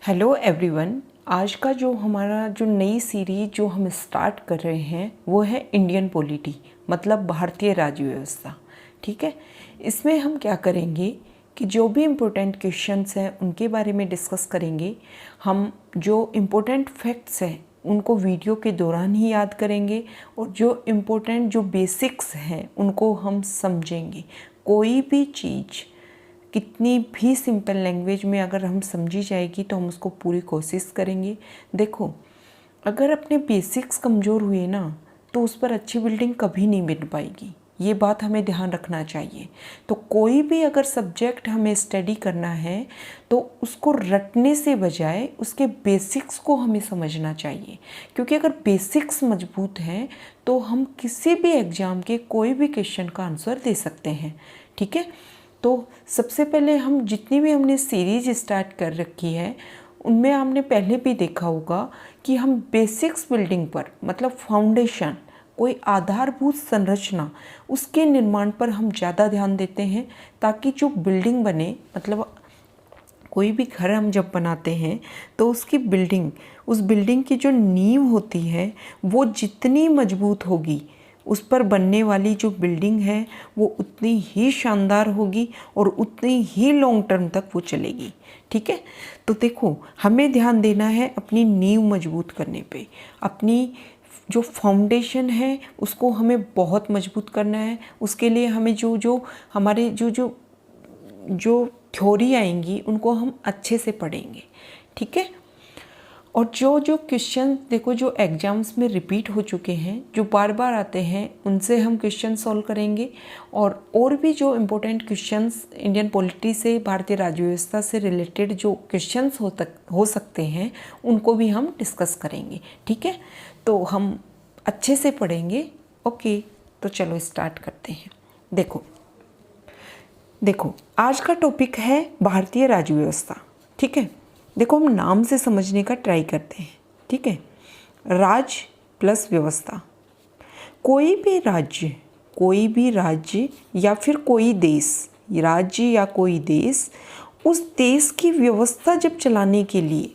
Hello everyone. आज का जो हमारा जो नई सीरीज जो हम स्टार्ट कर रहे हैं वो है इंडियन पॉलिटी, मतलब भारतीय राज्य व्यवस्था। ठीक है, इसमें हम क्या करेंगे कि जो भी इम्पोर्टेंट क्वेश्चंस हैं उनके बारे में डिस्कस करेंगे। हम जो इम्पोर्टेंट फैक्ट्स हैं उनको वीडियो के दौरान ही याद करेंगे और जो इम्पोर्टेंट जो बेसिक्स हैं उनको हम समझेंगे। कोई भी चीज़ कितनी भी सिंपल लैंग्वेज में अगर हम समझी जाएगी तो हम उसको पूरी कोशिश करेंगे। देखो, अगर अपने बेसिक्स कमज़ोर हुए ना तो उस पर अच्छी बिल्डिंग कभी नहीं बन पाएगी। ये बात हमें ध्यान रखना चाहिए। तो कोई भी अगर सब्जेक्ट हमें स्टडी करना है तो उसको रटने से बजाय उसके बेसिक्स को हमें समझना चाहिए, क्योंकि अगर बेसिक्स मजबूत हैं तो हम किसी भी एग्ज़ाम के कोई भी क्वेश्चन का आंसर दे सकते हैं। ठीक है, तो सबसे पहले हम जितनी भी हमने सीरीज स्टार्ट कर रखी है उनमें हमने पहले भी देखा होगा कि हम बेसिक्स बिल्डिंग पर, मतलब फाउंडेशन, कोई आधारभूत संरचना, उसके निर्माण पर हम ज़्यादा ध्यान देते हैं, ताकि जो बिल्डिंग बने, मतलब कोई भी घर हम जब बनाते हैं तो उसकी बिल्डिंग, उस बिल्डिंग की जो नींव होती है वो जितनी मजबूत होगी उस पर बनने वाली जो बिल्डिंग है वो उतनी ही शानदार होगी और उतनी ही लॉन्ग टर्म तक वो चलेगी। ठीक है, तो देखो, हमें ध्यान देना है अपनी नींव मजबूत करने पे। अपनी जो फाउंडेशन है उसको हमें बहुत मजबूत करना है। उसके लिए हमें जो हमारे जो थ्योरी आएंगी उनको हम अच्छे से पढ़ेंगे। ठीक है, और जो क्वेश्चन देखो जो एग्जाम्स में रिपीट हो चुके हैं, जो बार बार आते हैं, उनसे हम क्वेश्चन सॉल्व करेंगे। और भी जो इम्पोर्टेंट क्वेश्चंस इंडियन पॉलिटी से, भारतीय राज्य व्यवस्था से रिलेटेड जो क्वेश्चंस हो सकते हैं उनको भी हम डिस्कस करेंगे। ठीक है, तो हम अच्छे से पढ़ेंगे। ओके, तो चलो स्टार्ट करते हैं। देखो, आज का टॉपिक है भारतीय राज्य व्यवस्था। ठीक है, देखो, हम नाम से समझने का ट्राई करते हैं। ठीक है, राज्य प्लस व्यवस्था। कोई भी राज्य या फिर कोई देश, राज्य या कोई देश, उस देश की व्यवस्था जब चलाने के लिए,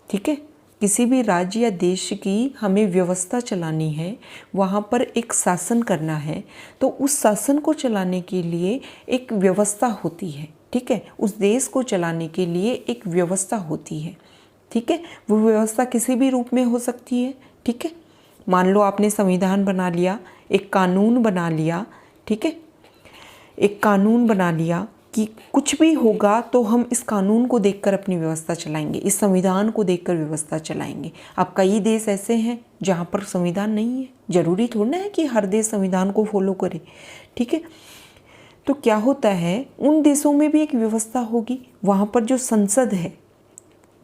ठीक है, किसी भी राज्य या देश की हमें व्यवस्था चलानी है, वहाँ पर एक शासन करना है, तो उस शासन को चलाने के लिए एक व्यवस्था होती है। ठीक है, उस देश को चलाने के लिए एक व्यवस्था होती है। ठीक है, वो व्यवस्था किसी भी रूप में हो सकती है। ठीक है, मान लो आपने संविधान बना लिया, एक कानून बना लिया। ठीक है, एक कानून बना लिया कि कुछ भी होगा तो हम इस कानून को देखकर अपनी व्यवस्था चलाएंगे, इस संविधान को देखकर व्यवस्था चलाएंगे। अब कई देश ऐसे हैं जहाँ पर संविधान नहीं है, जरूरी थोड़ा है कि हर देश संविधान को फॉलो करे। ठीक है, तो क्या होता है, उन देशों में भी एक व्यवस्था होगी। वहाँ पर जो संसद है,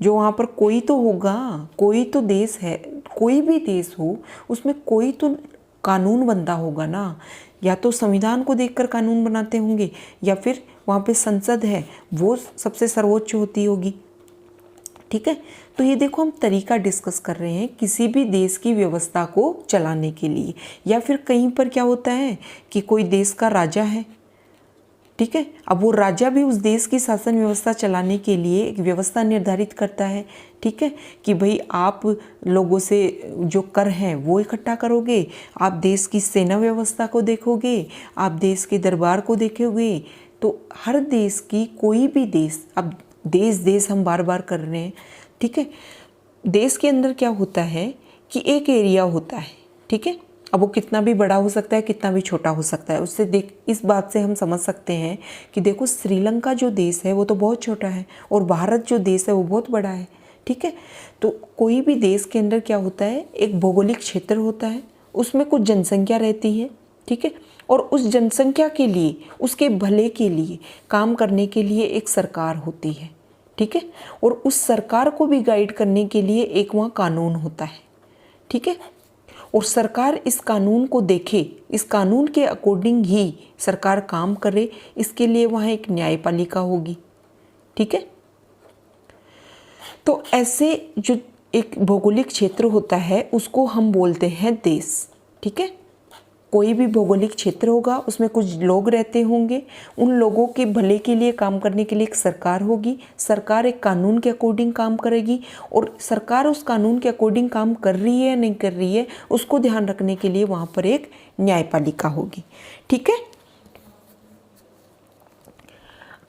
जो वहाँ पर कोई तो होगा, कोई तो देश है, कोई भी देश हो उसमें कोई तो कानून बनता होगा ना। या तो संविधान को देखकर कानून बनाते होंगे, या फिर वहाँ पे संसद है, वो सबसे सर्वोच्च होती होगी। ठीक है, तो ये देखो, हम तरीका डिस्कस कर रहे हैं किसी भी देश की व्यवस्था को चलाने के लिए। या फिर कहीं पर क्या होता है कि कोई देश का राजा है। ठीक है, अब वो राजा भी उस देश की शासन व्यवस्था चलाने के लिए एक व्यवस्था निर्धारित करता है। ठीक है, कि भाई आप लोगों से जो कर हैं वो इकट्ठा करोगे, आप देश की सेना व्यवस्था को देखोगे, आप देश के दरबार को देखोगे। तो हर देश की, कोई भी देश, अब देश हम बार बार कर रहे हैं। ठीक है, देश के अंदर क्या होता है कि एक एरिया होता है। ठीक है, अब वो कितना भी बड़ा हो सकता है, कितना भी छोटा हो सकता है। उससे इस बात से हम समझ सकते हैं कि देखो, श्रीलंका जो देश है वो तो बहुत छोटा है और भारत जो देश है वो बहुत बड़ा है। ठीक है, तो कोई भी देश के अंदर क्या होता है, एक भौगोलिक क्षेत्र होता है, उसमें कुछ जनसंख्या रहती है। ठीक है, और उस जनसंख्या के लिए, उसके भले के लिए काम करने के लिए एक सरकार होती है। ठीक है, और उस सरकार को भी गाइड करने के लिए एक वहाँ कानून होता है। ठीक है, और सरकार इस कानून को देखे, इस कानून के अकॉर्डिंग ही सरकार काम करे, इसके लिए वहाँ एक न्यायपालिका होगी। ठीक है, तो ऐसे जो एक भौगोलिक क्षेत्र होता है उसको हम बोलते हैं देश। ठीक है, कोई भी भौगोलिक क्षेत्र होगा, उसमें कुछ लोग रहते होंगे, उन लोगों के भले के लिए काम करने के लिए एक सरकार होगी। सरकार एक कानून के अकॉर्डिंग काम करेगी और सरकार उस कानून के अकॉर्डिंग काम कर रही है या नहीं कर रही है उसको ध्यान रखने के लिए वहाँ पर एक न्यायपालिका होगी। ठीक है।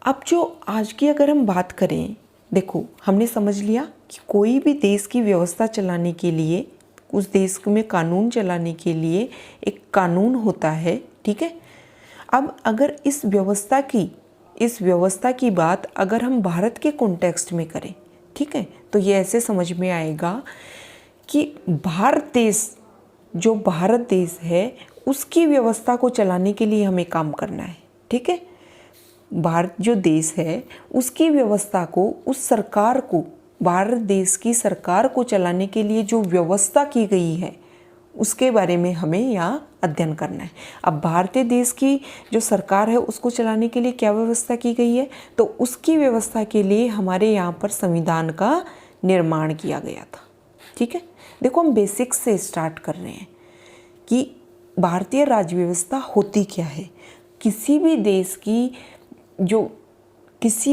अब जो आज की अगर हम बात करें, देखो हमने समझ लिया कि कोई भी देश की व्यवस्था चलाने के लिए, उस देश में कानून चलाने के लिए एक कानून होता है। ठीक है। अब अगर इस व्यवस्था की बात अगर हम भारत के कॉन्टेक्स्ट में करें, ठीक है, तो ये ऐसे समझ में आएगा कि भारत देश है उसकी व्यवस्था को चलाने के लिए हमें काम करना है। ठीक है। भारत जो देश है उसकी व्यवस्था को, उस सरकार को, भारत देश की सरकार को चलाने के लिए जो व्यवस्था की गई है उसके बारे में हमें यहाँ अध्ययन करना है। अब भारतीय देश की जो सरकार है उसको चलाने के लिए क्या व्यवस्था की गई है, तो उसकी व्यवस्था के लिए हमारे यहाँ पर संविधान का निर्माण किया गया था। ठीक है। देखो हम बेसिक्स से स्टार्ट कर रहे हैं कि भारतीय राज्य व्यवस्था होती क्या है। किसी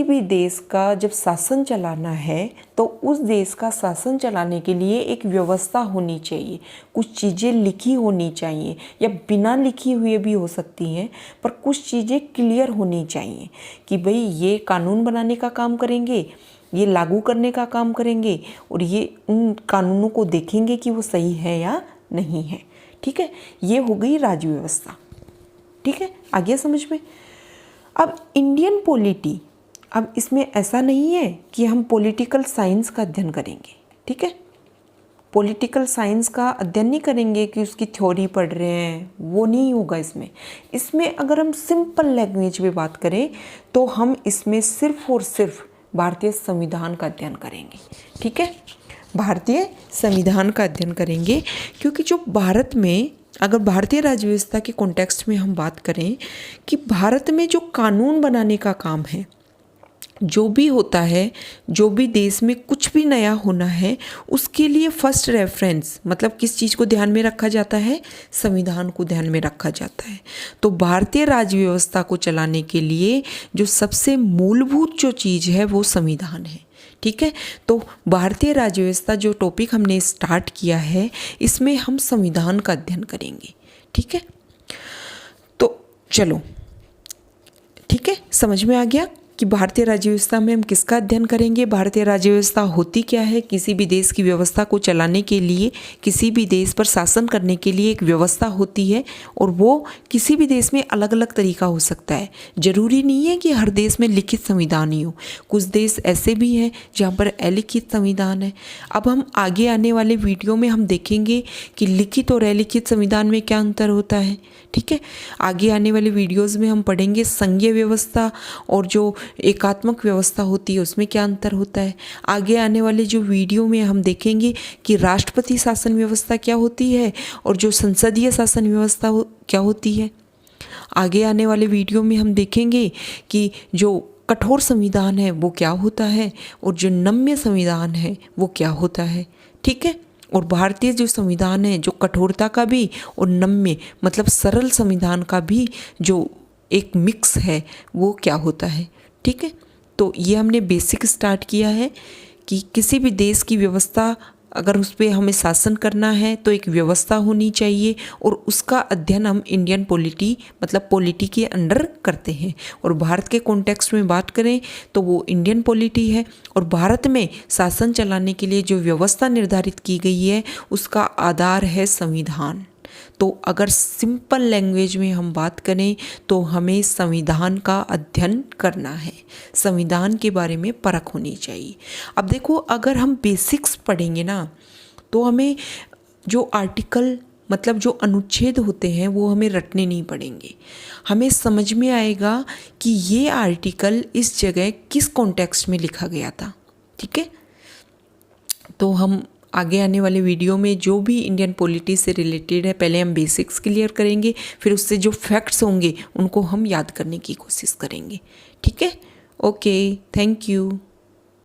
भी देश का जब शासन चलाना है तो उस देश का शासन चलाने के लिए एक व्यवस्था होनी चाहिए, कुछ चीज़ें लिखी होनी चाहिए या बिना लिखी हुए भी हो सकती हैं, पर कुछ चीज़ें क्लियर होनी चाहिए कि भाई ये कानून बनाने का काम करेंगे, ये लागू करने का काम करेंगे और ये उन कानूनों को देखेंगे कि वो सही है या नहीं है। ठीक है। ये हो गई राज्य व्यवस्था। ठीक है। आ गया समझ में। अब इंडियन पॉलिटी, अब इसमें ऐसा नहीं है कि हम पॉलिटिकल साइंस का अध्ययन करेंगे। ठीक है। पॉलिटिकल साइंस का अध्ययन नहीं करेंगे कि उसकी थ्योरी पढ़ रहे हैं, वो नहीं होगा इसमें अगर हम सिंपल लैंग्वेज में बात करें तो हम इसमें सिर्फ और सिर्फ भारतीय संविधान का अध्ययन करेंगे। ठीक है। भारतीय संविधान का अध्ययन करेंगे क्योंकि जो भारत में, अगर भारतीय राज्य व्यवस्था के कॉन्टेक्स्ट में हम बात करें कि भारत में जो कानून बनाने का काम है, जो भी होता है, जो भी देश में कुछ भी नया होना है, उसके लिए फर्स्ट रेफरेंस मतलब किस चीज़ को ध्यान में रखा जाता है, संविधान को ध्यान में रखा जाता है। तो भारतीय राज्य व्यवस्था को चलाने के लिए जो सबसे मूलभूत जो चीज़ है वो संविधान है। ठीक है। तो भारतीय राज्य व्यवस्था जो टॉपिक हमने स्टार्ट किया है इसमें हम संविधान का अध्ययन करेंगे। ठीक है। तो चलो, ठीक है, समझ में आ गया कि भारतीय राज्य व्यवस्था में हम किसका अध्ययन करेंगे, भारतीय राज्य व्यवस्था होती क्या है। किसी भी देश की व्यवस्था को चलाने के लिए, किसी भी देश पर शासन करने के लिए एक व्यवस्था होती है और वो किसी भी देश में अलग अलग तरीका हो सकता है। जरूरी नहीं है कि हर देश में लिखित संविधान ही हो, कुछ देश ऐसे भी हैं जहाँ पर अलिखित संविधान है। अब हम आगे आने वाले वीडियो में हम देखेंगे कि लिखित और अलिखित संविधान में क्या अंतर होता है। ठीक है। आगे आने वाले वीडियोज़ में हम पढ़ेंगे संघीय व्यवस्था और जो एकात्मक व्यवस्था होती है उसमें क्या अंतर होता है। आगे आने वाले जो वीडियो में हम देखेंगे कि राष्ट्रपति शासन व्यवस्था क्या होती है और जो संसदीय शासन व्यवस्था क्या होती है। आगे आने वाले वीडियो में हम देखेंगे कि जो कठोर संविधान है वो क्या होता है और जो नम्य संविधान है वो क्या होता है। ठीक है। और भारतीय जो संविधान है, जो कठोरता का भी और नम्य मतलब सरल संविधान का भी जो एक मिक्स है वो क्या होता है। ठीक है। तो ये हमने बेसिक स्टार्ट किया है कि किसी भी देश की व्यवस्था अगर उस पर हमें शासन करना है तो एक व्यवस्था होनी चाहिए और उसका अध्ययन हम इंडियन पॉलिटी मतलब पॉलिटी के अंडर करते हैं। और भारत के कॉन्टेक्स्ट में बात करें तो वो इंडियन पॉलिटी है और भारत में शासन चलाने के लिए जो व्यवस्था निर्धारित की गई है उसका आधार है संविधान। तो अगर सिंपल लैंग्वेज में हम बात करें तो हमें संविधान का अध्ययन करना है, संविधान के बारे में परख होनी चाहिए। अब देखो, अगर हम बेसिक्स पढ़ेंगे ना तो हमें जो आर्टिकल मतलब जो अनुच्छेद होते हैं वो हमें रटने नहीं पड़ेंगे। हमें समझ में आएगा कि ये आर्टिकल इस जगह किस कॉन्टेक्स्ट में लिखा गया था। ठीक है। तो हम आगे आने वाले वीडियो में जो भी इंडियन पॉलिटी से रिलेटेड है पहले हम बेसिक्स क्लियर करेंगे, फिर उससे जो फैक्ट्स होंगे उनको हम याद करने की कोशिश करेंगे। ठीक है। Okay, thank you.